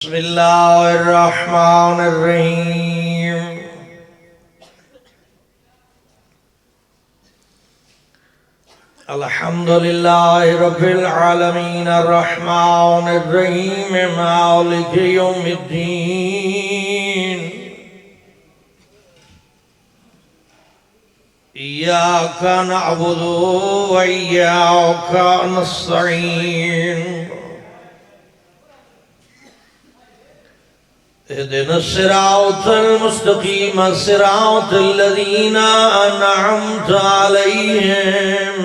بسم الله الرحمن الرحيم الحمد لله رب العالمين الرحمن الرحيم مالك يوم الدين إياك نعبد وإياك نستعين اهدنا الصراط المستقيم صراط الذين أنعمت عليهم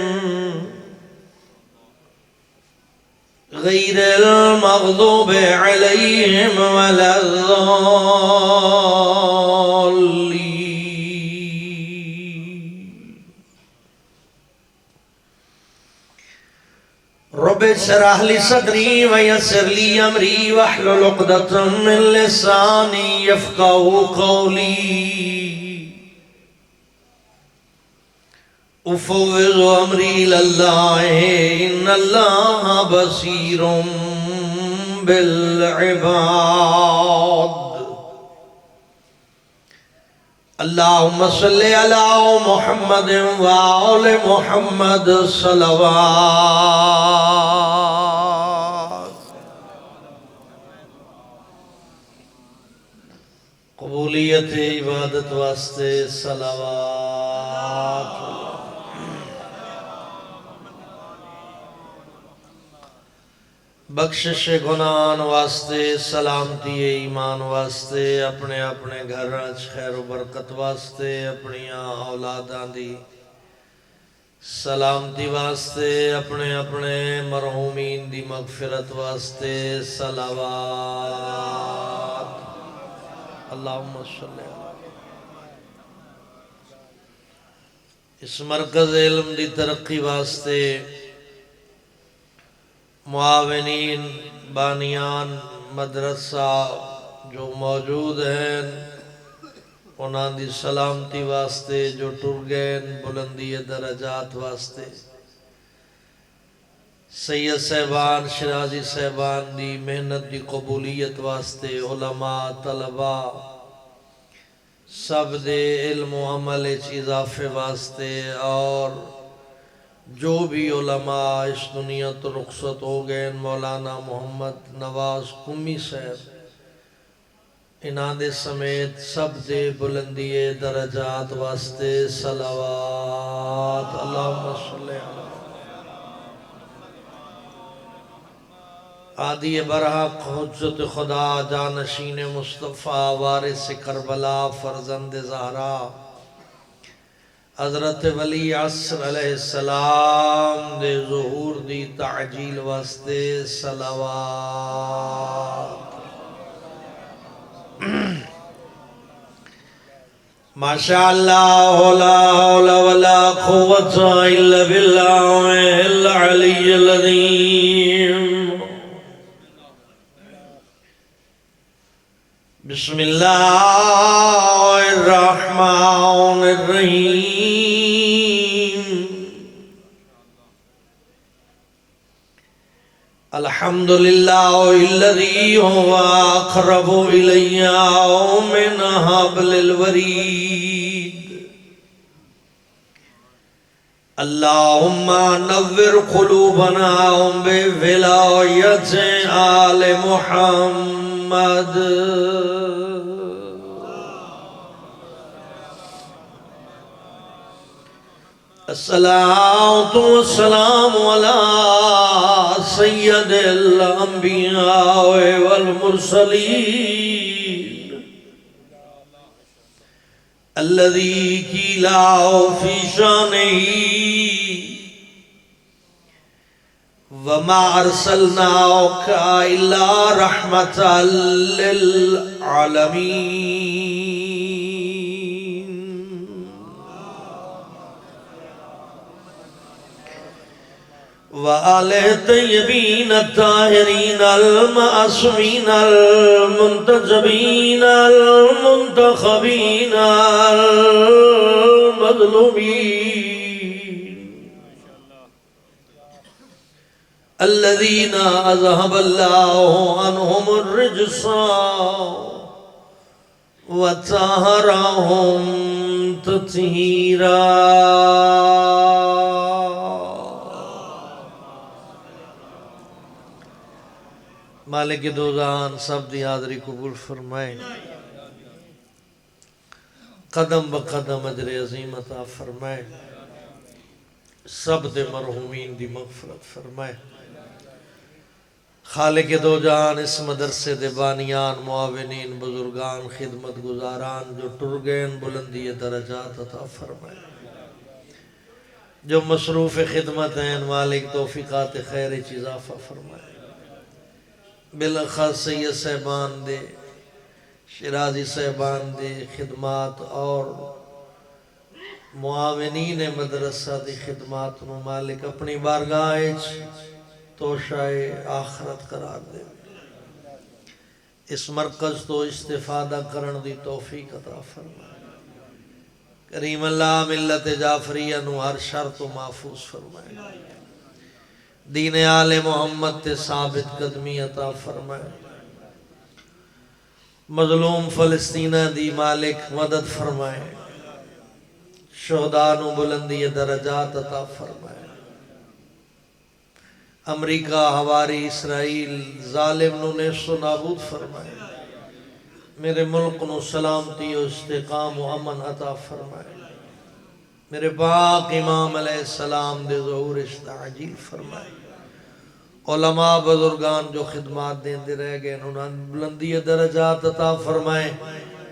غير المغضوب عليهم ولا الضالين رب اشرح لي صدري ويسر لي امري واحلل عقدة من لساني يفقهوا قولي افوض امري الى الله ان الله بصير بالعباد اللهم صل على محمد وآل محمد صلوات قبولیت عبادت واسطے صلوات بخشش گناہاں واسطے سلامتی ایمان واسطے اپنے اپنے گھر خیر و برکت واسطے اپنی اولاداں دی سلامتی واسطے اپنے اپنے مرحومین دی مغفرت واسطے صلوات اللہم صلی اللہ اس مرکز علم دی ترقی واسطے معاونین بانیان مدرسہ جو موجود ہیں انہاں دی سلامتی واسطے جو ٹر گئے بلندی درجات واسطے سید صاحبان شرازی صاحبان دی محنت دی قبولیت واسطے علماء طلباء سب دے علم و عمل اضافے واسطے اور جو بھی علماء اس دنیا تو رخصت ہو گئے مولانا محمد نواز قمی صاحب انہاں دے سمیت سب دے بلندی درجات واسطے صلوات اللہم صلی اللہ عادی برحق حجت خدا جانشین مصطفیٰ وارث کربلا فرزند زہرا حضرت ولی عصر علیہ السلام دے ظہور دی تعجیل واسطے صلوات ماشاءاللہ لا حول ولا قوة الا باللہ العلی العظیم بسم اللہ الرحمن الرحیم الحمدللہ الذی هو اقرب الی من حبل الورید اللہم نور قلوبنا بولایت آل محمد الصلاة والسلام على سید الانبیاء والمرسلین الذي قیل فی شانہ وما ارسلناک الا رحمتا للعالمین وآل طیبین الطاہرین المعصومین المنتجبین المنتخبین المظلومین الذين أذهب الله عنهم الرجس وطهرهم تطهيرا. مالک دو جہان سب دی حاضری قبول فرمائے، قدم بقدم اجر عظیم عطا فرمائے، سب دے مرحومین دی مغفرت فرمائے. خالق دو جہان اس مدرسے دے بانیان، معاونین، بزرگان، خدمت گزاران جو ٹرگین بلندی درجات عطا فرمائے، جو مصروف خدمت ہیں مالک توفیقات خیر اضافہ فرمائے. بالاخص سید صاحبان دے، شرازی صاحبان دے خدمات اور معاونین مدرسہ دی خدمات نو مالک اپنی بارگاہ توشائے آخرت قرار دے. اس مرکز تو استفادہ کرن دی توفیق عطا فرمائے. کریم اللہ ملت جعفریہ نو ہر شر تو محفوظ فرمائے. دین آل محمد تے ثابت قدمی عطا فرمائے. مظلوم فلسطینہ دی مالک مدد فرمائے. شہداء نو بلندی درجات عطا فرمائے. امریکہ، ہواری، اسرائیل ظالم نو نیست و نابود فرمائے. میرے ملک نو سلامتی و استقام و امن عطا فرمائے. میرے پاک امام علیہ السلام دے ظہور استعجیل فرمائے. علماء بزرگان جو خدمات دیندے رہ گئے انہوں نے بلندی درجات عطا فرمائے.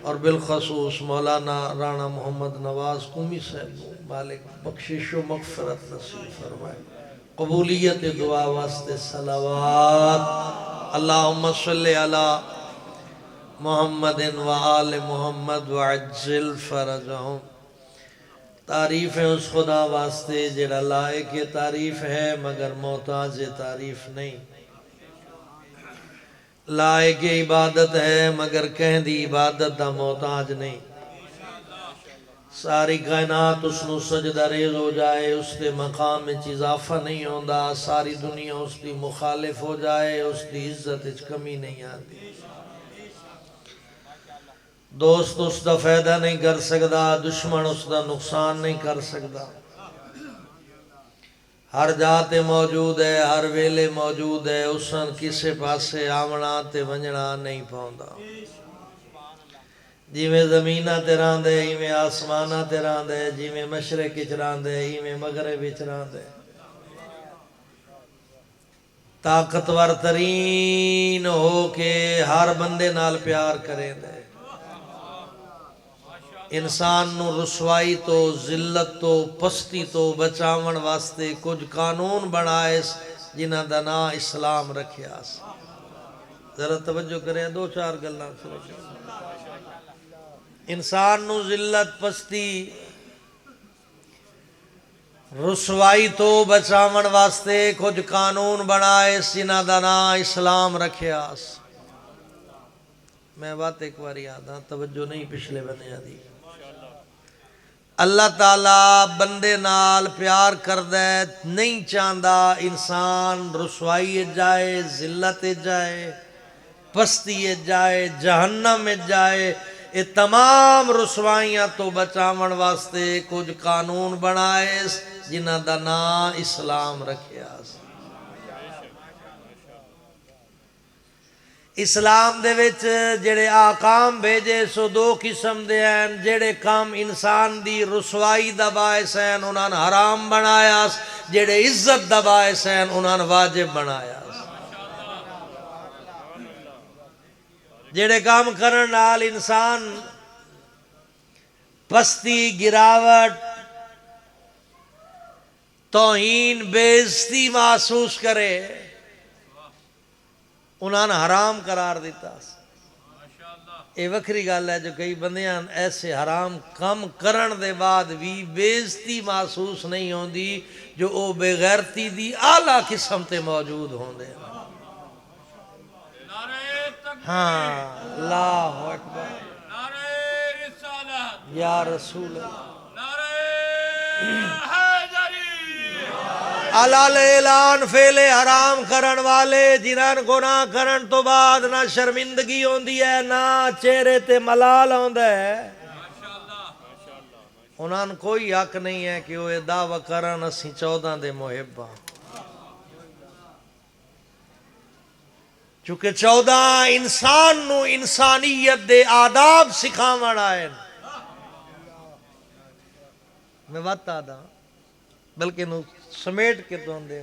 اور بالخصوص مولانا رانا محمد نواز قومی صاحب مالک بخشش و مغفرت نصیب فرمائے. قبولیت دعا واسطے صلوات. اللہم صلی علی محمد و آل محمد وعجل فرجہم. تعریف ہے اس خدا واسطے جڑا لائق تعریف ہے مگر محتاج تعریف نہیں. لائق عبادت ہے مگر کہہ دی عبادت دا محتاج نہیں. ساری کائنات اس نو سجدہ ریز ہو جائے اس دے مقام میں اضافہ نہیں ہوندا. ساری دنیا اس دی مخالف ہو جائے اس دی عزت اچ کمی نہیں آتی. دوست اس دا فائدہ نہیں کر سکدا، دشمن اس دا نقصان نہیں کر سکدا. ہر جاتے موجود ہے، ہر ویلے موجود ہے. اسن کسے پاسے آمنا تے ونجنا نہیں پاؤندا. جی میں زمینہ تے راندے ہی میں آسمانہ تے راندے، جی میں مشرق اچ راندے ہی میں مغرب اچ راندے. طاقتور ترین ہو کے ہر بندے نال پیار کریں دے. انسان نو رسوائی تو ذلت تو پستی تو بچاون واسطے کچھ قانون بنائے جنہ دا نام اسلام رکھیا. ذرا توجہ کریں، دو چار گلاں سنو. انسان نو ذلت پستی رسوائی تو بچاون واسطے کچھ قانون بنائے جنہ دا نام اسلام رکھیا. میں بات ایک بار یاد ہاں، توجہ نہیں پچھلے بنے دی. اللہ تعالیٰ بندے نال پیار کردے نہیں چاہندا انسان رسوائی جائے، ذلت جائے، پستی جائے، جہنم جائے. یہ تمام رسوائیاں تو بچاون واسطے کچھ قانون بنائے جنہ دا نام اسلام رکھیا. اسلام دے وچ جڑے آقام بھیجے سو دو قسم دے ہیں. جڑے کام انسان دی رسوائی دا باعث ہیں انہاں نے حرام بنایا، جڑے عزت دا باعث ہیں انہاں نے واجب بنایا. جڑے کام کرن نال انسان پستی، گراوٹ، توہین، بے عزتی محسوس کرے انہاں نے حرام قرار دیتا. یہ وکری گل ہے جو کئی بندیاں ایسے حرام کام کرن دے بعد بھی بے عزتی محسوس نہیں ہوندی جو او بے غیرتی دی اعلیٰ قسم تے موجود ہوندے. ہاں اللہ اکبر، یا رسول اللہ. علال اعلان فعل حرام کرن والے جنہاں گناہ کرن تو بعد نہ شرمندگی ہوندی ہے نہ چہرے تے ملال ہوندا ہے، انہاں کوئی حق نہیں ہے کہ وہ دعوی کرن اسی 14 دے محب ہاں، چونکہ 14 انسان نو انسانیت دے آداب سکھاون آئے، میں بات آدھا بلکہ نو سمیٹ کے تو دے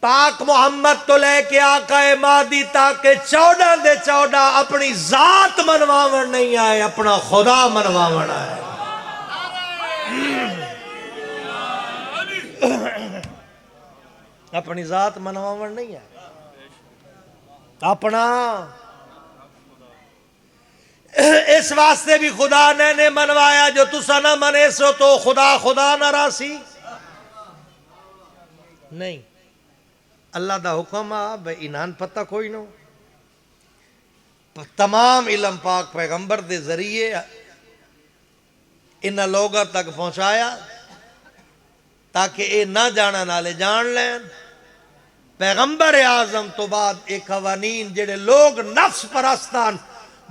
پاک محمد تو لے کے آقا مادی تاکہ 14 دے 14 اپنی ذات منواون نہیں آئے، اپنا خدا منواون آئے، اپنی ذات منواون نہیں آئے، اپنا اس واسطے بھی خدا نے منوایا جو تسا نہ منے سو تو خدا خدا نہ راسی نہیں، اللہ دا حکم آ بھئی انہاں پتہ کوئی نو، تمام علم پاک پیغمبر دے ذریعے انہاں لوگاں تک پہنچایا تاکہ اے نہ جانا نالے جان لین، پیغمبر اعظم تو بعد ایک قوانین جڑے لوگ نفس پرستان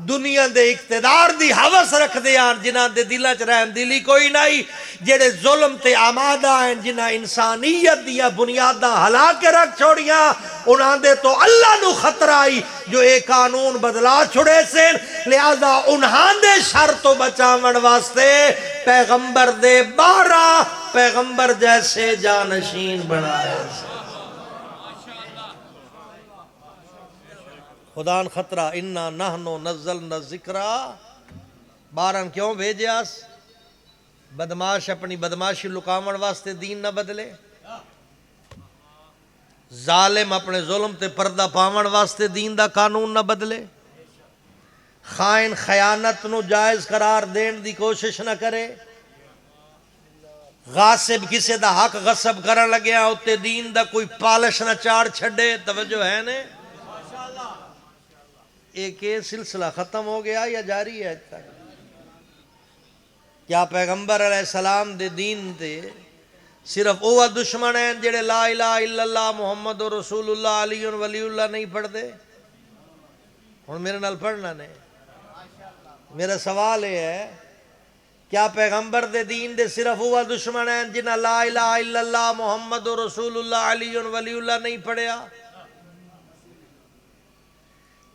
دنیا دے اقتدار دی حوث رکھ دیان جنہاں دے دلہ چ رحم دلی کوئی نہیں، جڑے ظلم تے آمادہ ہیں جنہاں انسانیت دیا بنیاداں ہلا کے رکھ چھوڑیاں، انہاں دے تو اللہ نو خطرہ آئی جو ایک قانون بدلا چھڑے سے، لہذا انہاں دے شر تو بچاون واسطے پیغمبر دے 12 پیغمبر جیسے جانشین بنائے سے، خدا ان خطرہ انا نحنو نزلنا ذکرہ 12 کیوں بھیجیاس؟ بدماش اپنی بدماشی لکاون واسطے دین نہ بدلے، ظالم اپنے ظلم تے پردہ پاون واسطے دین دا قانون نہ بدلے، خائن خیانت نو جائز قرار دین دی کوشش نہ کرے، غاصب کسے دا حق غصب کرن لگیا ہوتے دین دا کوئی پالش نہ چاڑ چھڑے، توجہ ہے نے؟ ایک سلسلہ ختم ہو گیا یا جاری ہے تک؟ کیا پیغمبر علیہ السلام دے دین دے صرف وہ دشمن ہیں جڑے لا الہ الا اللہ محمد رسول اللہ علی ولی اللہ نہیں پڑھ دے؟ ہن میرے نال پڑھنا نے، میرا سوال ہے کیا پیغمبر دے دین دے صرف وہ دشمن ہیں جنہاں لا الہ الا اللہ محمد رسول اللہ علی ولی اللہ نہیں پڑھیا؟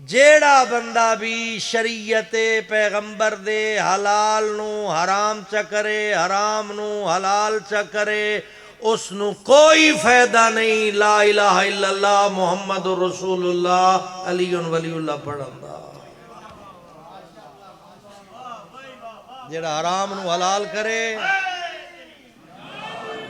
جیڑا بندہ بھی شریعت پیغمبر دے حلال نو حرام چا کرے حرام نو حلال چا کرے اس نو کوئی فائدہ نہیں لا الہ الا اللہ محمد رسول اللہ علی ولی اللہ پڑھن دا، جیڑا حرام نو حلال کرے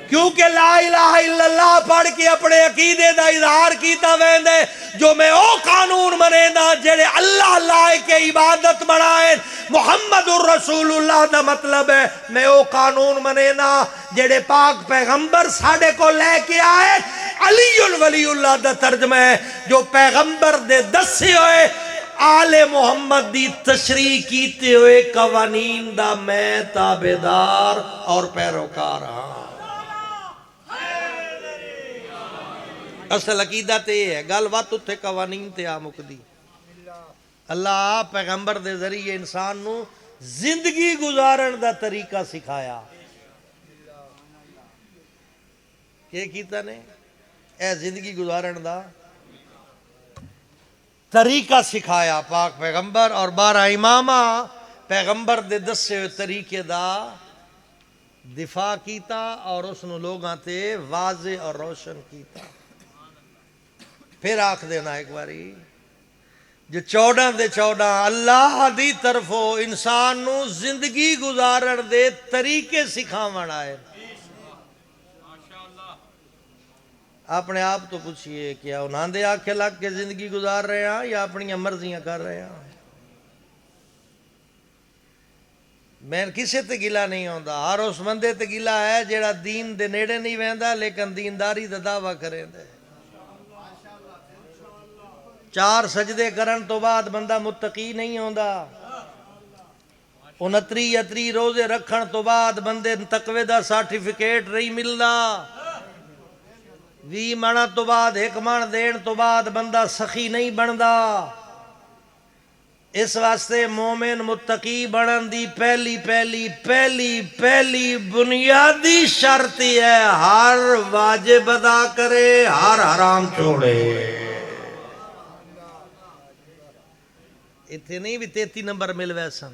کیونکہ لا الہ الا اللہ پڑھ کے اپنے عقیدے دا اظہار کیتا ویندے جو میں او قانون منے دا جڑے اللہ لائے کے عبادت بنائیں، محمد الرسول اللہ دا مطلب ہے میں او قانون منے نا جڑے پاک پیغمبر ساڑھے کو لے کے آئے، علی ولی اللہ دا ترجمہ ہے جو پیغمبر دے دسے ہوئے آل محمد دی تشریح کیتے ہوئے قوانین دا میں تابعدار اور پیروکار ہاں۔ اصل عقیدہ تے ہے گل بات اتھے قوانین تے آمک دی، اللہ پیغمبر دے ذریعے انسان نو زندگی گزارن دا طریقہ سکھایا، کیا کیتا نے؟ اے زندگی گزارن دا طریقہ سکھایا پاک پیغمبر، اور 12 امامہ پیغمبر دے دسے ہوئے طریقے دا دفاع کیتا اور اس نو لوگاں تے واضح اور روشن کیتا۔ پھر آکھ دینا ایک باری جو 14 دے 14 اللہ دی طرفوں انسان نو زندگی گزارن دے طریقے سکھاون آئے، اپنے آپ تو پوچھئے کیا انہاں دے آنکھیں لگ کے زندگی گزار رہے ہیں یا اپنی مرضیاں کر رہے ہیں؟ میں کسے تے گلہ نہیں ہوندا، ہر اس بندے تے گلہ ہے جیڑا دین دے نیڑے نہیں ویندا لیکن دینداری دا دعویٰ کریں دے۔ 4 سجدے کرن تو بعد بندہ متقی نہیں ہوندا، 29 روزے رکھن تو بعد بندے تقوی دا سرٹیفکیٹ نہیں ملدا، 20 منا تو بعد 1 من دین تو بعد بندہ سخی نہیں بندا۔ اس واسطے مومن متقی بنن دی پہلی بنیادی شرط ہے ہر واجب ادا کرے، ہر حرام چھوڑے۔ اتنے نہیں بھی 33 نمبر مل ویسا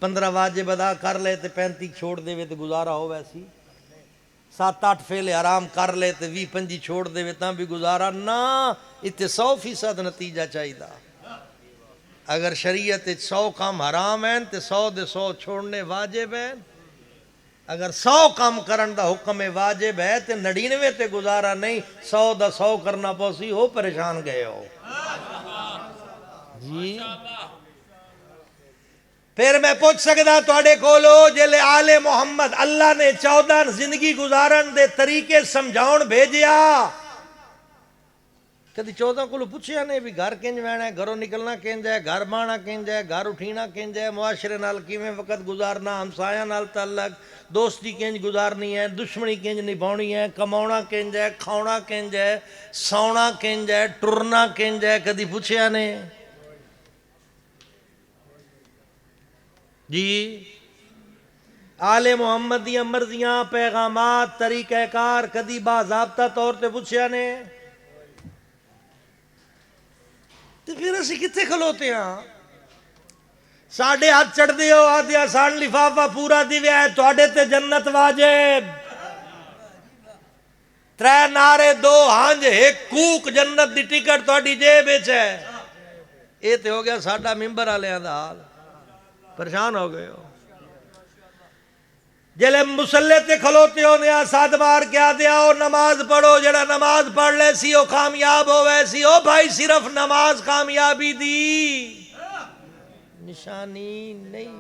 15 واجب ادا کر لے تے 35 چھوڑ دے تے گزارا ہو ویسی، 7-8 فعل حرام کر لے تے 20-25 چھوڑ دے تاں بھی گزارا نہ۔ اتنے 100% نتیجہ چاہیے۔ اگر شریعت 100 کام حرام ہیں تے 100 دے 100 چھوڑنے واجب ہیں۔ اگر 100 کام کرن دا حکم واجب ہے تے 99 تے گزارا نہیں، 100 دا 100 کرنا پوسی ہو پریشان گئے ہو جی۔ پھر میں پوچھ سکتا توڑے کولو جلے آل محمد اللہ نے 14 زندگی گزارن دے طریقے سمجھاؤن بھیجیا، کدی 14 کو پوچھیا نہیں بھی گھر کنج وینا ہے، گھروں نکلنا کنج ہے، گھر بانا کنج ہے، گھر اٹھینا کنج ہے، معاشرے نال کیویں وقت گزارنا، ہمسایاں نال تعلق، دوستی کنج گزارنی ہے، دشمنی کنج نبھاؤنی ہے، کماؤنا کنج ہے، کھاؤنا کنج ہے، سونا کنج ہے، ٹرنا کنج ہے، کدی پوچھیا نہیں جی۔ آل محمد دیاں مرضیاں، پیغامات، طریقہ کار کدی باضابطہ طور تے پوچھیا نے؟ تو پھر اسی کتنے کھلوتے ہیں؟ ساڑھے ہاتھ چڑھ دیو آدھیا ساڑھ لفافہ پورا دیویا ہے توڑے تے جنت واجب، 3 نعرے 2 ہانج 1 کوک جنت دی ٹکٹ توڑی جے بیچ ہے۔ یہ تے ہو گیا ساڑھا ممبر آلے آدھا حال، پریشان ہو گئے ہو۔ جلے مسلح تے کھلوتے ہو نیا ساتھ مار کیا دیا ہو نماز پڑھو، جڑا نماز پڑھ لے سی ہو کامیاب ہو ویسی ہو بھائی، صرف نماز کامیابی دی نشانی نہیں۔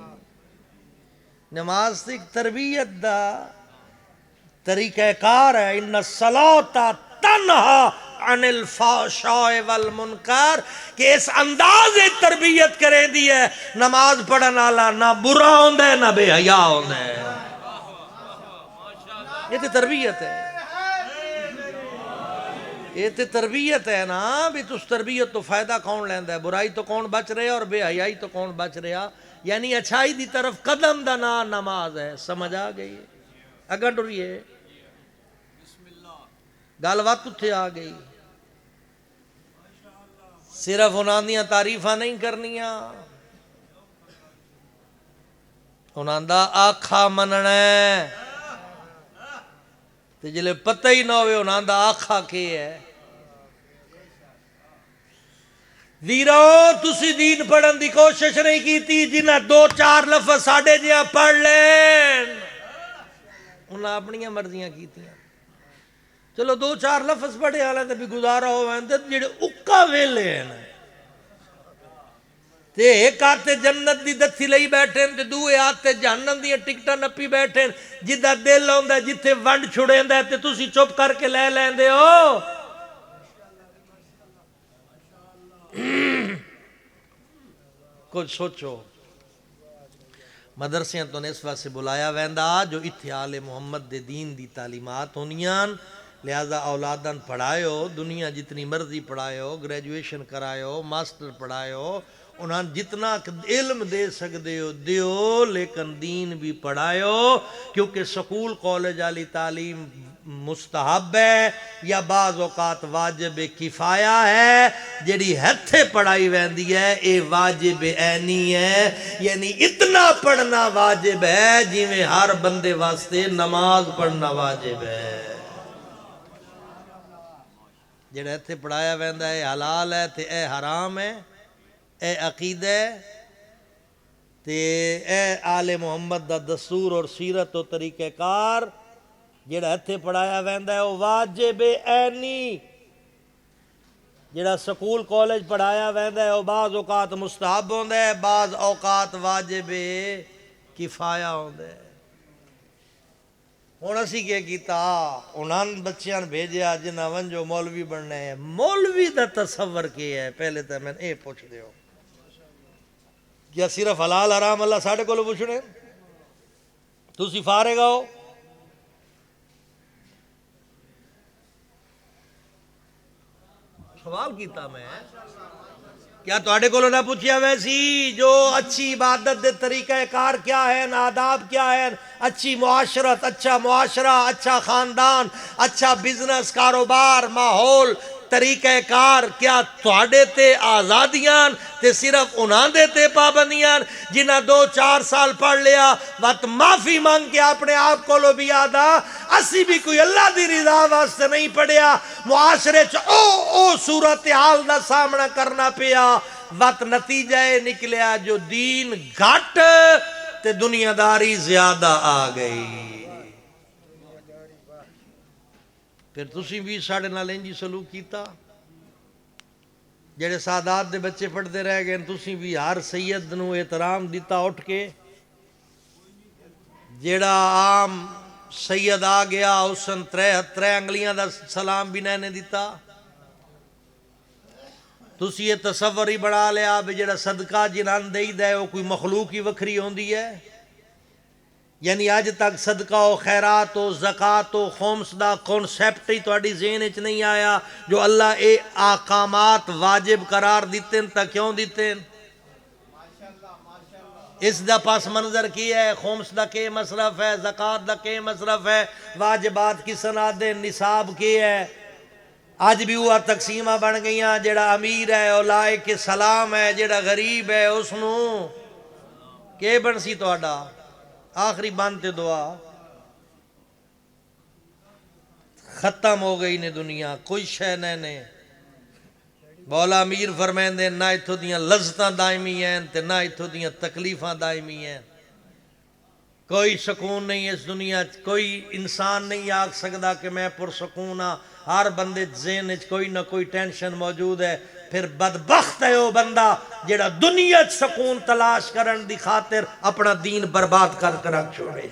نماز ایک تربیت دا طریقہ کار ہے، ان الصلاۃ تنہا عن الفحشاء والمنکر، کہ اس انداز تربیت کرے دی ہے نماز پڑھن والا نہ برا ہوندا ہے نہ بے حیا ہوندا ہے۔ یہ تو تربیت ہے، یہ تو تربیت ہے نا بھی تس تربیت تو فائدہ کون لیندہ ہے، برائی تو کون بچ رہا اور بے حیائی تو کون بچ رہا، یعنی اچھائی دی طرف قدم دا نا نماز ہے۔ سمجھ آ گئی؟ اگر ڈریے گل وقت اتھے آ گئی، صرف انہاں دیاں تعریفاں نہیں کرنیاں، انہاں دا آکھا مننا ہے، تے جلے پتہ ہی نہ ہوئے انہاں دا آکھا کے ہے۔ ویرو تسی دین پڑھن دی کوشش نہیں کیتی، جنہ 2-4 لفظ ساڑھے جہاں پڑھ لین انہاں اپنیاں مرضیاں کیتیاں۔ چلو 2-4 لفظ پڑھے آلے تے بھی گزارا ہو ویندے جڑے اکا ویلے ہیں تے ایک آتے جنت دی دتھی لئی بیٹھیں تے دوئے آتے جہنم دی ٹکٹا نپی بیٹھیں، جدہ دل ہوندہ ہے جتھے ونڈ چھڑیں دے تے تسی چپ کر کے لے لیں دے ہو۔ کچھ سوچو، مدرسیاں تو نے اس وقت سے بلایا ویندا جو اتھے آل محمد دے دین دی تعلیمات ہونیاں، لہذا اولاداں پڑھائیو، دنیا جتنی مرضی پڑھائیو، گریجویشن کرائیو، ماسٹر پڑھائیو، انہاں جتنا علم دے سکتے ہو دیو، لیکن دین بھی پڑھائیو، کیونکہ سکول کالج والی تعلیم مستحب ہے یا بعض اوقات واجب کفایہ ہے، جڑی ہتھے پڑھائی ویندی ہے اے واجب عینی ہے، یعنی اتنا پڑھنا واجب ہے جویں ہر بندے واسطے نماز پڑھنا واجب ہے۔ جڑا ہتھے پڑھایا ویندا ہے حلال ہے تے اے حرام ہے، اے عقیدہ ہے تے اے آل محمد دا دستور اور سیرت و طریقہ کار، جڑا ہتھے پڑھایا ویندا ہے وہ واجب عینی، جڑا سکول کالج پڑھایا ویندا ہے وہ بعض اوقات مستحب ہوندا ہے، بعض اوقات واجب کفایہ ہوندا ہے۔ ہن اسی کیا کیتا انہاں بچیاں بھیجیا جنہ ونجو مولوی بننا ہے، مولوی دا تصور کیا ہے؟ پہلے تو میں اے پوچھ دیو، کیا صرف حلال حرام اللہ ساڑھے کو پوچھنے؟ تسی فارغ ہو؟ سوال کیتا میں کیا تواڈے کولوں نہ پوچھیا ویسی جو اچھی عبادت دے طریقہ کار کیا ہے، آداب کیا ہے، اچھی معاشرت، اچھا معاشرہ، اچھا خاندان، اچھا بزنس، کاروبار، ماحول، طریقہ کار کیا تواڈے تے آزادیاں تے صرف انہاں دے تے پابندیاں جنہاں 2-4 سال پڑھ لیا وقت معافی مانگ کے اپنے آپ کولو بھی آدھا اسی بھی کوئی اللہ دی رضا واسطے نہیں پڑھیا معاشرے چ او صورتحال دا سامنا کرنا پیا وقت نتیجہ نکلیا جو دین گھٹ تے دنیا داری زیادہ آ گئی پھر تسی بھی ساڑھے نال انجی سلوک کیتا جڑے سادات دے بچے پڑھتے رہ گئے تسی بھی ہر سید نو احترام دیتا اٹھ کے جڑا عام سید آ گیا اسن ترے انگلیاں دا سلام بھی نے دیتا تسی یہ تصور ہی بڑھا لیا بھی جڑا صدقہ جنان دے دے وہ کوئی مخلوق ہی وکھری ہوندی ہے یعنی آج تک صدقہ و خیرات و زکاة و خمس دا کونسیپٹ ہی تواڈی ذہن وچ نہیں آیا جو اللہ اے احکامات واجب قرار دیتے تا کیوں دیتے اس دا پس منظر کی ہے خمس دا کے مصرف ہے زکاة دا کے مصرف ہے واجبات کی سناد نصاب کی ہے آج بھی ہوا تقسیمہ بن گئیاں جڑا امیر ہے اولائے کے سلام ہے جڑا غریب ہے اس نو کہ بن سی تواڈا آخری بانتے دعا ختم ہو گئی نے دنیا کوئی شے نے مولا امیر فرمائیں دے نہ اتھو دیاں لذتاں دائمی ہیں تے نہ اتھو دیاں تکلیفاں دائمی ہیں کوئی سکون نہیں اس دنیا کوئی انسان نہیں آگ سکدا کہ میں پرسکون ہاں ہر بندے ذہن کوئی نہ کوئی ٹینشن موجود ہے پھر بدبخت ہے وہ بندہ جڑا دنیا سکون تلاش کرن دی خاطر اپنا دین برباد کر کے رکھ چھوڑے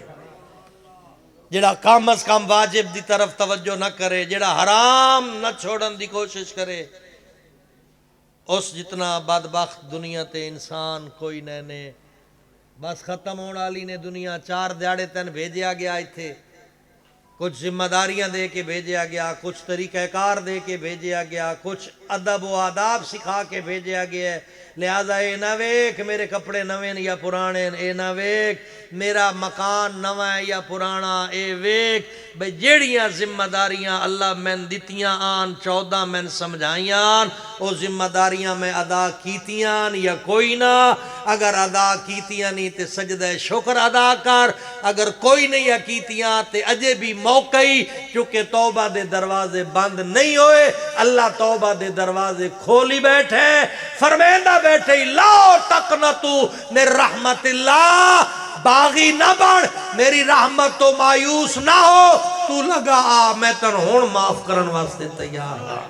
جڑا کم از کم واجب دی طرف توجہ نہ کرے جڑا حرام نہ چھوڑن دی کوشش کرے اس جتنا بدبخت دنیا تے انسان کوئی نے بس ختم ہونے والی نے دنیا 4 دیہڑے تن بھیجیا گیا ایتھے کچھ ذمہ داریاں دے کے بھیجیا گیا کچھ طریقہ کار دے کے بھیجیا گیا کچھ ادب و آداب سکھا کے بھیجیا گیا ہے لہذا اے نہ ویکھ میرے کپڑے نویں یا پرانے اے نہ ویکھ میرا مکان نواں ہے یا پرانا اے ویکھ بھئی جیڑیاں ذمہ داریاں اللہ میں دتیاں آن 14 میں سمجھائیاں او ذمہ داریاں میں ادا کیتیاں یا کوئی نہ اگر ادا کیتیاں نہیں تے سجدہ شکر ادا کر اگر کوئی نہیں کیتیاں تے اجے بھی موقعی چونکہ توبہ دے دروازے بند نہیں ہوئے اللہ توبہ دے دروازے کھولی بیٹھے فرمیندہ بیٹھے لا تقنطو من رحمت اللہ باغی نہ بڑھ میری رحمت تو مایوس نہ ہو تو لگا آ میں تن ہون معاف کرن واسطے تیار ہاں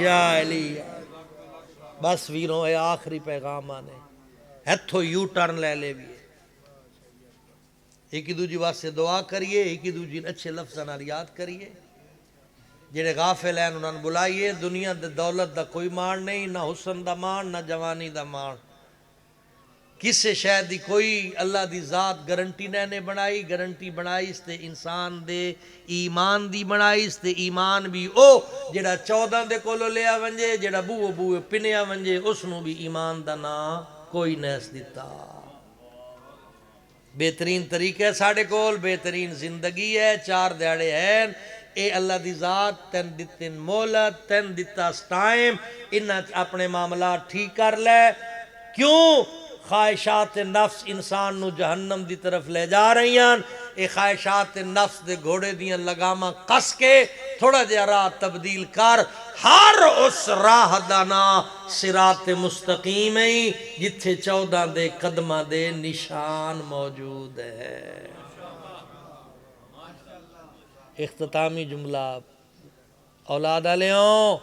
یا علی بس ویروں اے آخری پیغام آنے ہتھو یو ٹرن لے لے بھی ایک دوجی واسطے دعا کریے ایک دوجی اچھے لفظ نال یاد کریے جڑے غافل ہیں انہوں نے بلائیے دنیا دے دولت دا کوئی مان نہیں نہ حسن دا مان نہ جوانی دا مان کسے شاید دی کوئی اللہ دی ذات گارنٹی نے بنائی گارنٹی بنائی اس تے انسان دے ایمان دی بنائی اس تے ایمان بھی او جڑا 14 دے کولو لیا ونجے جڑا بوئے پنیا ونجے اس نو بھی ایمان دا نا کوئی نیس دیتا بہترین طریقہ ہے ساڑھے کول بہترین زندگی ہے 4 دیہڑے ہیں اے اللہ دی ذات تین دیتن مولت تین دیتا ٹائم انہاں اپنے معاملات ٹھیک کر لے کیوں خواہشات نفس انسان نو جہنم دی طرف لے جا رہی ہیں اے خواہشات نفس دے گھوڑے دیاں لگاما کس کے تھوڑا جہا راہ تبدیل کر ہر اس راہ دانا صراط مستقیم ہی جتھے 14 دے قدمہ دے نشان موجود ہے اختتامی جملہ اولاد علیوں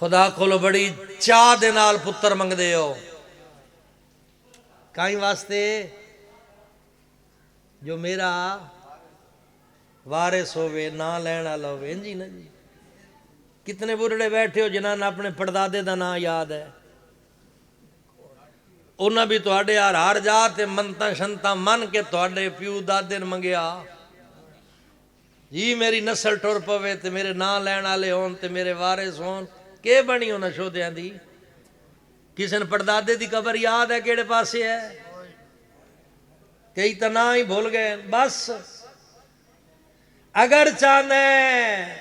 خدا کھولو بڑی چاہ دے نال پتر منگ دے ہو کائیں واسطے جو میرا وارث ہوئے نہ لینا لوے جی نا جی کتنے بڑھڑے بیٹھے ہو جنہاں نے اپنے پردادے دا نام یاد ہے انہاں بھی تواڈے ہر جاتے منتا شنتا من کے تواڈے پیو دادے نے منگیا جی میری نسل ٹر پوے تے میرے نا لین والے ہون تے میرے وارث ہون کہ بنی انہاں شودیاں دی کسی نے پردادے دی قبر یاد ہے کیڑے پاسے ہے کئی تو نہ ہی بھول گئے بس اگر چاہنا ہے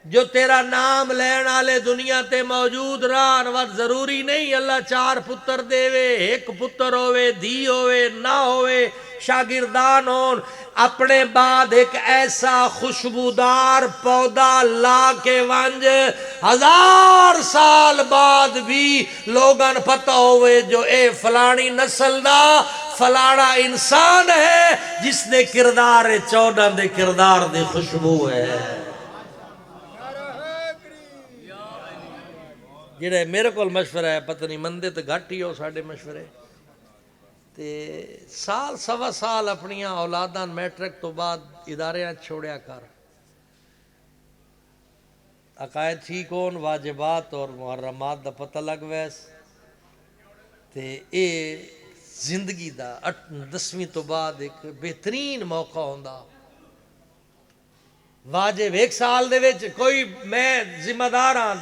جو تیرا نام لین والے دنیا تے موجود رہن وقت ضروری نہیں اللہ 4 پتر دے وے 1 پتر ہوئے دھی ہوئے نہ ہوئے شاگردان ہون اپنے بعد ایک ایسا خوشبودار پودا لا کے ونج 1000 سال بعد بھی لوگاں پتہ ہوئے جو اے فلانی نسل دا فلانا انسان ہے جس نے کردار 14 دے کردار دے خوشبو ہے جڑے میرے کو مشورہ ہے پتہ نہیں مندے تو گھٹ ہی ہو ساڑھے مشورے تے سال سوا سال اپنیاں اولاداں میٹرک تو بعد اداریاں چھوڑیا کر عقائد ٹھیک ہون واجبات اور محرمات دا پتہ لگ ویس تے اے زندگی دا 10ویں تو بعد ایک بہترین موقع ہوندا واجب 1 سال دے وچ کوئی میں ذمہ دار ہاں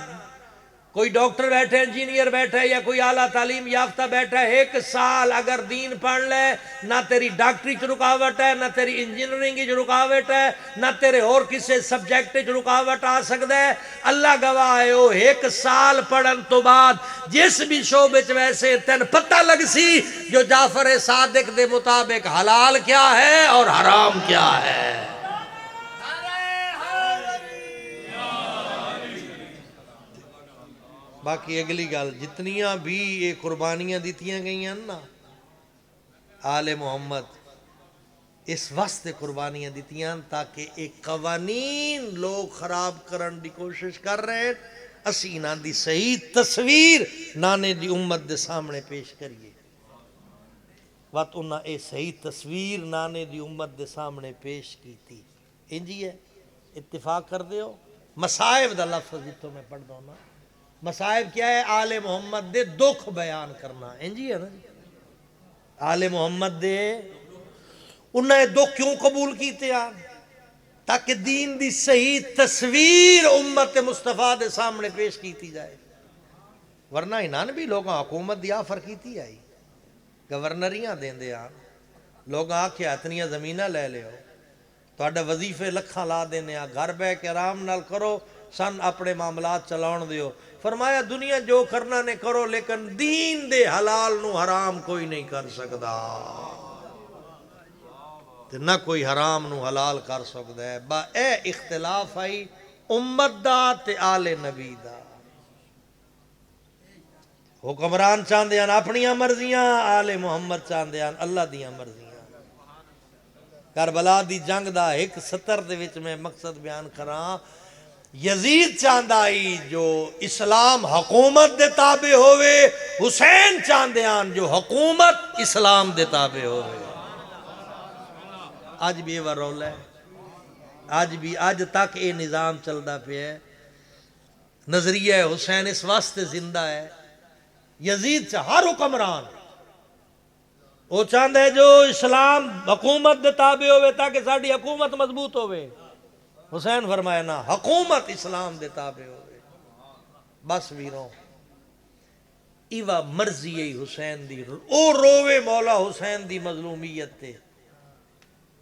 کوئی ڈاکٹر بیٹھے انجینئر بیٹھے یا کوئی اعلیٰ تعلیم یافتہ بیٹھا ہے 1 سال اگر دین پڑھ لے نہ تیری ڈاکٹری چ رکاوٹ ہے نہ تیری انجینئرنگ چ رکاوٹ ہے نہ تیرے اور کسی سبجیکٹ چ رکاوٹ آ سکتا ہے اللہ گواہ ہے وہ 1 سال پڑھن تو بعد جس بھی شعبے چ ویسے تین پتہ لگ سی جو جعفر صادق دے مطابق حلال کیا ہے اور حرام کیا ہے باقی اگلی گل جتنیاں بھی یہ قربانیاں دیتیاں گئی ہیں نا آل محمد اس واسطے قربانیاں دیتیاں تاکہ ایک قوانین لوگ خراب کرن دی کوشش کر رہے ہیں اسی انہاں دی صحیح تصویر نانے دی امت دے سامنے پیش کریے وقت انہاں اے صحیح تصویر نانے دی امت دے سامنے پیش کی تھی انجی ہے اتفاق کر دیو مصائب دا لفظ جتوں میں پڑھ دوں نا مصائب کیا ہے آل محمد دے دکھ بیان کرنا انجی ہے نا آل محمد دے انہیں دکھ کیوں قبول کیتے ہیں تاکہ دین دی صحیح تصویر امت مصطفیٰ دے سامنے پیش کیتی جائے ورنہ انہاں بھی لوگاں حکومت دی آفر کیتی آئی گورنریاں دین دے آن لوگاں آکھیا اتنیاں زمینہ لے لے ہو تو اڈا وظیفے لکھاں لا دینے آن گھر بے کے آرام نال کرو سن اپنے معاملات چلاؤن دیو فرمایا دنیا جو کرنا نے کرو لیکن دین دے حلال نو حرام کوئی نہیں کر سکدا نہ کوئی حرام نو حلال کر سکدا ہے با اے اختلاف آئی امت دا تے آل نبی دا حکمران چاندیاں اپنیاں مرضیاں آل محمد چاندیاں اللہ دیاں مرضیاں کربلا دی جنگ دا 1:70 دے وچ میں مقصد بیان کراں یزید چاندائی جو اسلام حکومت دے تابع ہوئے حسین چاندیان جو حکومت اسلام دے تابع ہوئے آج بھی یہ رول ہے آج تک یہ نظام چلدا پہ ہے نظریہ حسین اس واسطے زندہ ہے یزید سے ہر حکمران وہ چاہتا ہے جو اسلام حکومت دے تابع ہوئے تاکہ ساری حکومت مضبوط ہوئے حسین فرمایا نا حکومت اسلام دے تابع ہوئے بس ویروں ایوہ مرضی حسین دی او روے مولا حسین دی مظلومیت تے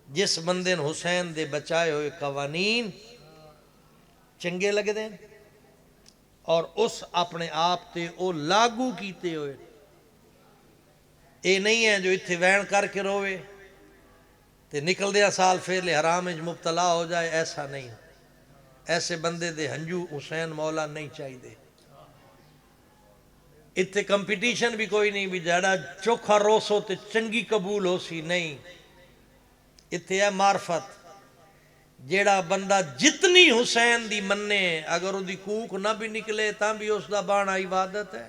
جس بندے حسین دے بچائے ہوئے قوانین چنگے لگ دیں اور اس اپنے آپ تے او لاگو کیتے ہوئے اے نہیں ہے جو اتھے وین کر کے روے تے نکل دیا سال پھر لے حرام مبتلا ہو جائے ایسا نہیں ایسے بندے دے ہنجو حسین مولا نہیں چاہی دے اتھے کمپیٹیشن بھی کوئی نہیں بھی جڑا چوکھا روسو تے چنگی قبول ہو سی نہیں اتھے ہے معرفت جیڑا بندہ جتنی حسین دی مننے اگر وہ دی کوک نہ بھی نکلے تاں بھی اس دا بانا عبادت ہے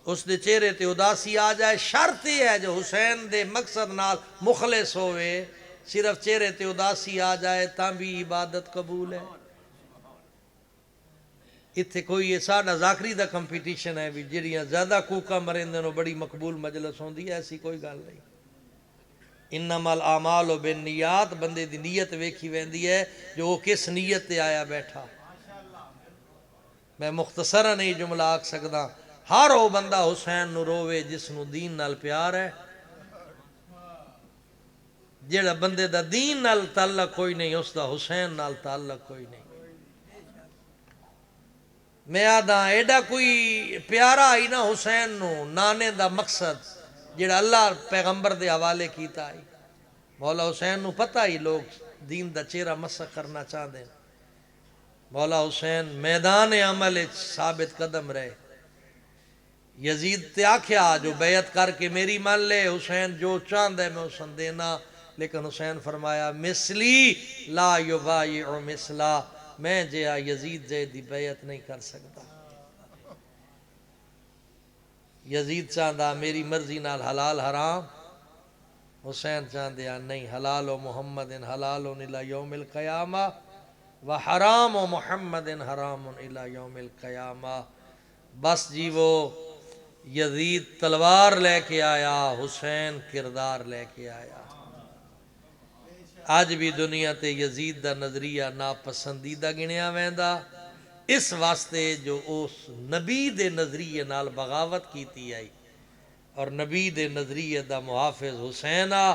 اس دے چہرے تے اداسی آ جائے شرط یہ ہے جو حسین دے مقصد نال مخلص ہوئے صرف چہرے تے اداسی آ جائے تاں بھی عبادت قبول ہے اتھے کوئی یہ ساڑھا ذاکری دا کمپیٹیشن ہے بھی جڑیاں زیادہ کوکا مرندے نو بڑی مقبول مجلس ہوندی ہے ایسی کوئی گل نہیں انما الاعمال بالنیات، بندے دی نیت ویکھی ویندی ہے جو وہ کس نیت تے آیا بیٹھا۔ میں مختصرا نہیں جملہ آکھ سکدا، ہر وہ بندہ حسین نو روے جس نو دین نال پیار ہے، جیڑا بندے دا دین نال تعلق کوئی نہیں اس دا حسین نال تعلق کوئی نہیں۔ میں آدھا ایڈا کوئی پیارا آئی نا حسین نو، نانے دا مقصد جیڑا اللہ پیغمبر دے حوالے کیتا آئی، مولا حسین نو پتہ ہی لوگ دین دا چہرہ مسخ کرنا چاہ دیں۔ مولا حسین میدان عمل ثابت قدم رہے، یزید تے آکھیا جو بیعت کر کے میری مان لے، حسین جو چاند ہے میں اسن دینا، لیکن حسین فرمایا مثلی لا یبایع مثلا، میں جیا یزید جے دی بیعت نہیں کر سکتا۔ یزید چاندہ میری مرضی نال حلال حرام، حسین چاندیا نہیں، حلال و محمد حلال الى یوم القیامہ وحرام و محمد حرام الى یوم القیامہ۔ بس جی وہ یزید تلوار لے کے آیا، حسین کردار لے کے آیا۔ آج بھی دنیا تے یزید دا نظریہ ناپسندیدہ گنیا ویندا، اس واسطے جو اس نبی دے نظریے نال بغاوت کیتی آئی، اور نبی دے نظریے دا محافظ حسین آ،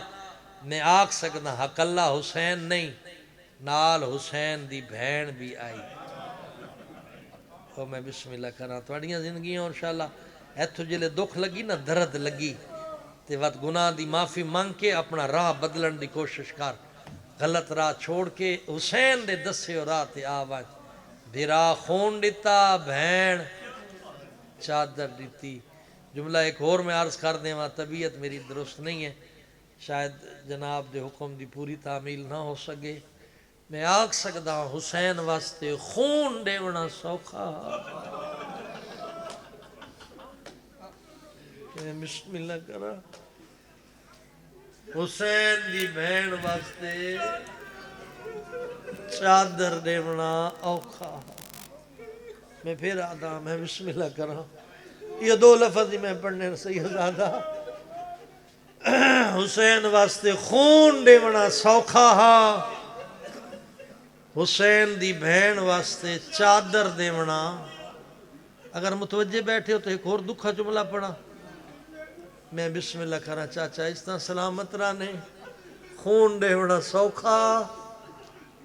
میں آکھ سکنا حق اللہ حسین نہیں، نال حسین دی بھین بھی آئی۔ تو میں بسم اللہ کرنا توڑیاں زندگیاں انشاءاللہ، ایتھو جلے دکھ لگی نا، درد لگی تے وقت گناہ دی معافی مانگ کے اپنا راہ بدلن دی کوشش کر، غلط راہ چھوڑ کے حسین دے دسے ہو راہ تے آواز، بھرا خون دیتا بھین چادر دیتی۔ جملہ ایک اور میں عرض کر دیں، وہاں طبیعت میری درست نہیں ہے، شاید جناب دے حکم دی پوری تعمیل نہ ہو سکے، میں آکھ سکدا حسین واسطے خون دیونا سوکھا۔ بسم اللہ کرا، حسین دی بہن واسطے چادر دیونا اوکھا۔ میں پھر آدھا، میں بسم اللہ کرا، یہ دو لفظ ہی میں پڑھنے سیدزادہ، حسین واسطے خون دیونا سوکھا ہاں، حسین دی بہن واسطے چادر دیونا۔ اگر متوجہ بیٹھے ہو تو ایک اور دکھا جملہ پڑھا، میں بسم اللہ کرا، چاچا اس طرح سلامت رانے، خون دیونا سوکھا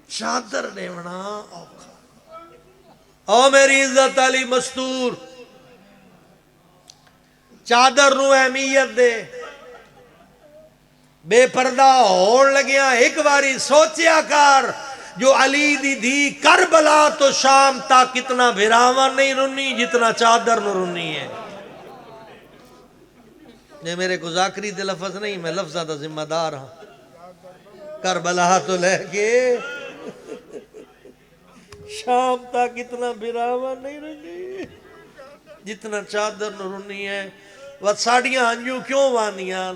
چادر دیونا اوکھا۔ او میری عزت علی مستور، چادر نو اہمیت دے، بے پردہ ہون لگیا، ایک باری سوچیا کر، جو علی دی دھی کربلا تو شام تا کتنا بھراواں نہیں رونی جتنا چادر نو رونی ہے۔ یہ میرے کو ذاکری دے لفظ نہیں، میں لفظہ دا ذمہ دار ہوں۔ کربلا تو لے کے شام تا کتنا بھراواں نہیں رونی جتنا چادر نو رونی ہے۔ وہ ساڑیاں ہنجو کیوں وانیاں؟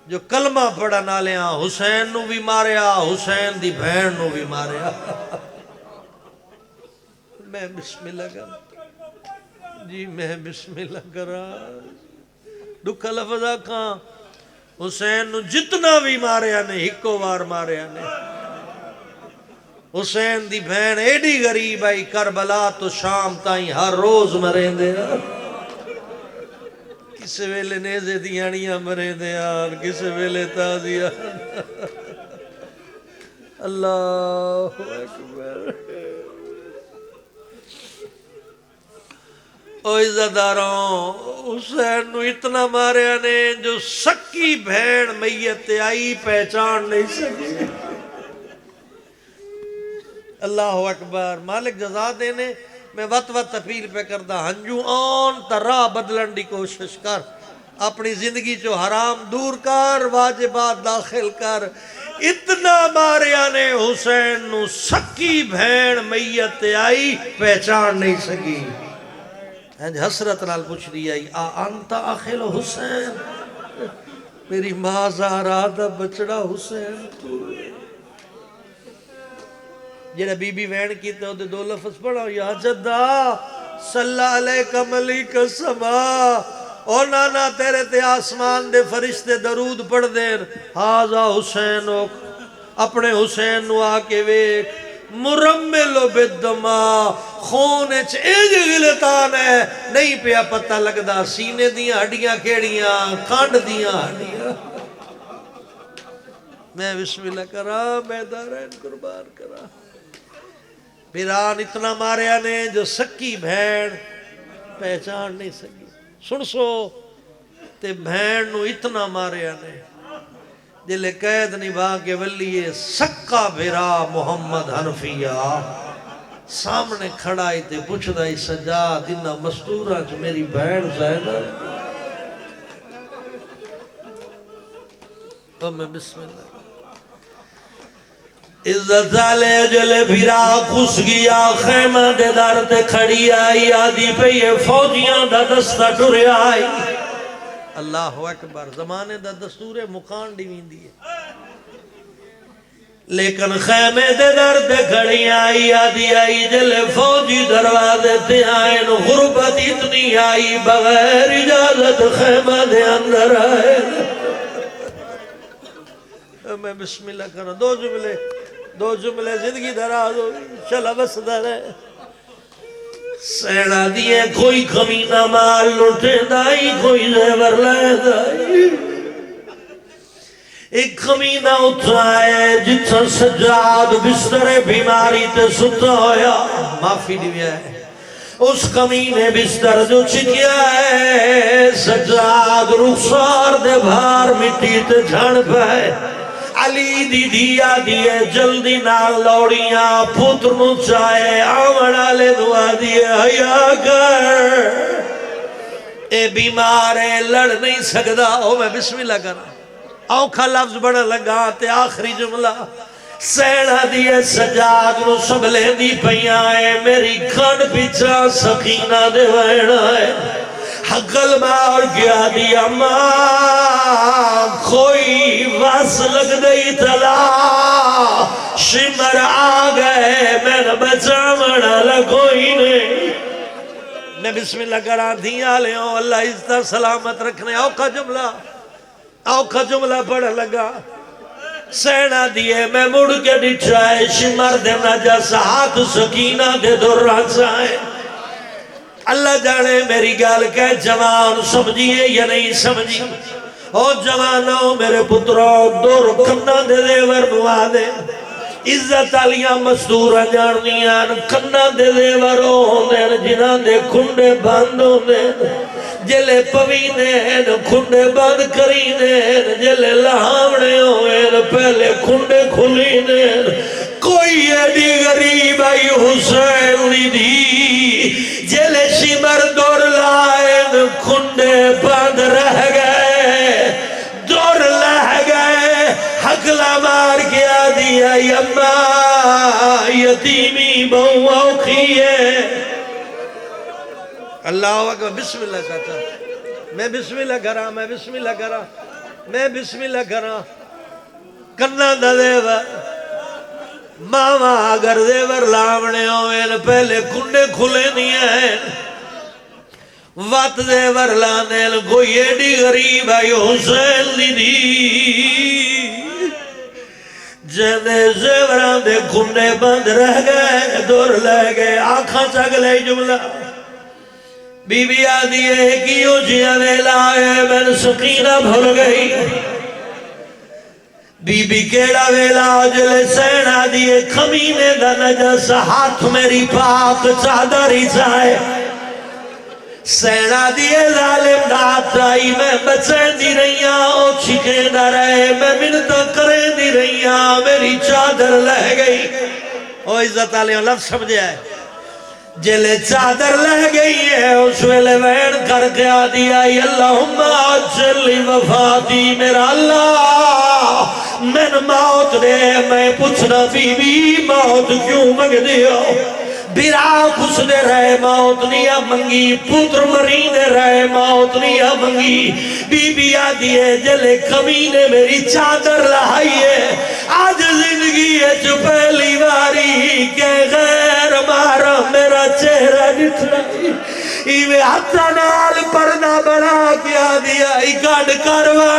جو کلمہ پڑھا نالیاں، حسین نو بھی ماریا، حسین دی بہن نو بھی ماریا۔ میں بسم اللہ کرا جی، میں بسم اللہ کرا، دکھا لفظ آکھاں، حسین نو جتنا بھی ماریا نے ہکو وار ماریا نے۔ حسین دی بہن ایڈی غریب آئی، کربلا تو شام تائیں ہر روز مریں دے، کس ویلے نیزے دیانیاں مریں دے یار، کس ویلے تازیاں۔ اللہ اکبر۔ او عزتداروں، حسین نو اتنا ماریا نے جو سکی بھین میت آئی پہچان نہیں سکی۔ اللہ اکبر، مالک جزا دینے، میں وقت اپیل پہ کردہ، ہنجو آن تا راہ بدلن دی کوشش کر، اپنی زندگی جو حرام دور کر، واجبات داخل کر۔ اتنا ماریا نے حسین نو سکی بھین میت آئی پہچان نہیں سکی۔ حسرت نال پوچھ دی آئی، انتا اخیل حسین، میری ماں زہرا دا بچڑا حسین تو۔ جڑا بی بی وین کیتے ہو دے دو لفظ پڑھا، یا جدہ صلی علیکہ ملیک السما او نانا تیرے تے آسمان دے فرشتے درود پڑھ دین ہاذا حسین اپنے حسین نو آکے ویک مرملو بالدما خون اچ ایج غلطان ہے نہیں پیا پتہ لگدا سینے دیاں ہڈیاں کیڑیاں کانڈ دیاں ہڈیاں میں بسم اللہ کرا میں دارین قربان کرا پیران اتنا ماریا نے جو سکی بھین پہچان نہیں سکی سن سو تے بھین نو اتنا ماریا نے دل قید نبھا کے ولیے سکا بھیرا محمد حنفیہ سامنے کھڑا ہی تے پوچھ دائی سجاد انہا مستورہ جو میری بہن زیدہ تو میں بسم اللہ عزت والے جلے بھیرا کس گیا خیمہ دے دار تے کھڑی آئی آدھی پہ یہ فوجیاں دا دستہ ٹرے آئی اللہ اکبر زمانے دا دستور مکان ڈیوین دیئے لیکن خیمے دے در تے کھڑی آئی آدھی آئی جلے فوجی دروازے تے آئین غربت اتنی آئی بغیر اجازت خیمہ دے اندر آئے میں بسم اللہ کرنا دو جملے زندگی دراز ہو چلا بس در ہے سیڑا دیئے کوئی کمینہ مال لٹے دائی کوئی زیور لائے دائی ایک کمینہ اٹھائے جتنا سجاد بستر بیماری تے ستا ہویا معافی دیویا ہے اس کمینے بستر جو چکیا ہے سجاد رخسار دے بھار مٹی تے جھڑ پائے علی دی دیا دیئے جلدی نال لوڑیاں پتر نو چاہے آمڑا لے دعا دیئے حیا کر اے بیمار ہے لڑ نہیں سکدا او میں بسم اللہ کرنا اوکھا لفظ بڑا لگا تے آخری جملہ سینہ دیئے سجاد نو سب لے دی پیائے میری کھڑ پیچھا سکینہ دے ویڑا ہے حقل مار گیا دیا ماں کوئی واس لگ دئی تلا شمر آگئے میں نہ بچا مڑا لگوئی نہیں میں بسم اللہ کرا دیا لے ہوں اللہ عزتہ سلامت رکھنے اوکھا جملہ پڑھ لگا سینہ دیئے میں مڑ کے ڈچائے شمر دے نجس ہاتھ سکینہ دے دورہ چاہے اللہ جانے میری گال کہ جوان سمجھیے یا نہیں سمجھی او جوانوں میرے پتروں دور کنہ دے دے ورنوا دے عزت علیاں مستورہ جاننیاں کنہ دے دے وروں دے جنہ دے کھنڈے باندوں دے جلے پوینے کھنڈے باند کرینے جلے لہامنے ہوئے پہلے کھنڈے کھلینے کوئی ایڈی غریب آئی حسین لی دی جلے شمر دور لائن کھنڈے باند رہ گئے دور لہ گئے حقلہ مار گیا دیا یما یتیمی بہو اوکھیے اللہ اکبر بسم اللہ چاہتا میں بسم اللہ کرا میں بسم اللہ کرا کرنا دا دیور ماما اگر دیور لاونے ہوئے پہلے کنڈے کھلے نہیں ہیں وات دیور لانے کوئی ایڈی غریب آئی حسین دی جہنے زیوران دے کنڈے بند رہ گئے دور لے گئے آنکھاں چاک لے جملہ بی بی آدھی ہے کیوں جیاں ویلا ہے میں سکینہ بھول گئی بی بی کیڑا ویلا جلے سین آدھی ہے کھمینے دا نجس ہاتھ میری پاک چادری چاہے سین آدھی ہے ظالم دات آئی میں بچین دی رہیاں او چھکے دا رہے میں منتہ کریں دی رہیاں میری چادر لہ گئی او عزت علیہ لفظ سمجھے آئے جلے چادر لہ گئی ہے اس ویلے وین کر کے آدھی آئی اللہم آجلی وفاتی میرا اللہ میں موت دے میں پوچھنا بی بی موت کیوں مگ دیا بیرا کس دے رہے موت نیا منگی پتر مرین دے رہے موت نیا منگی بی بی آدھی ہے جلے کمینے میری چادر لہائی ہے آج زندگی ہے جو پہلی باری کہ غیر مارا میرا چہرہ نٹھائی ایویں ہاتھاں نال پردہ بنا کے آ دیا ای گڈ کروا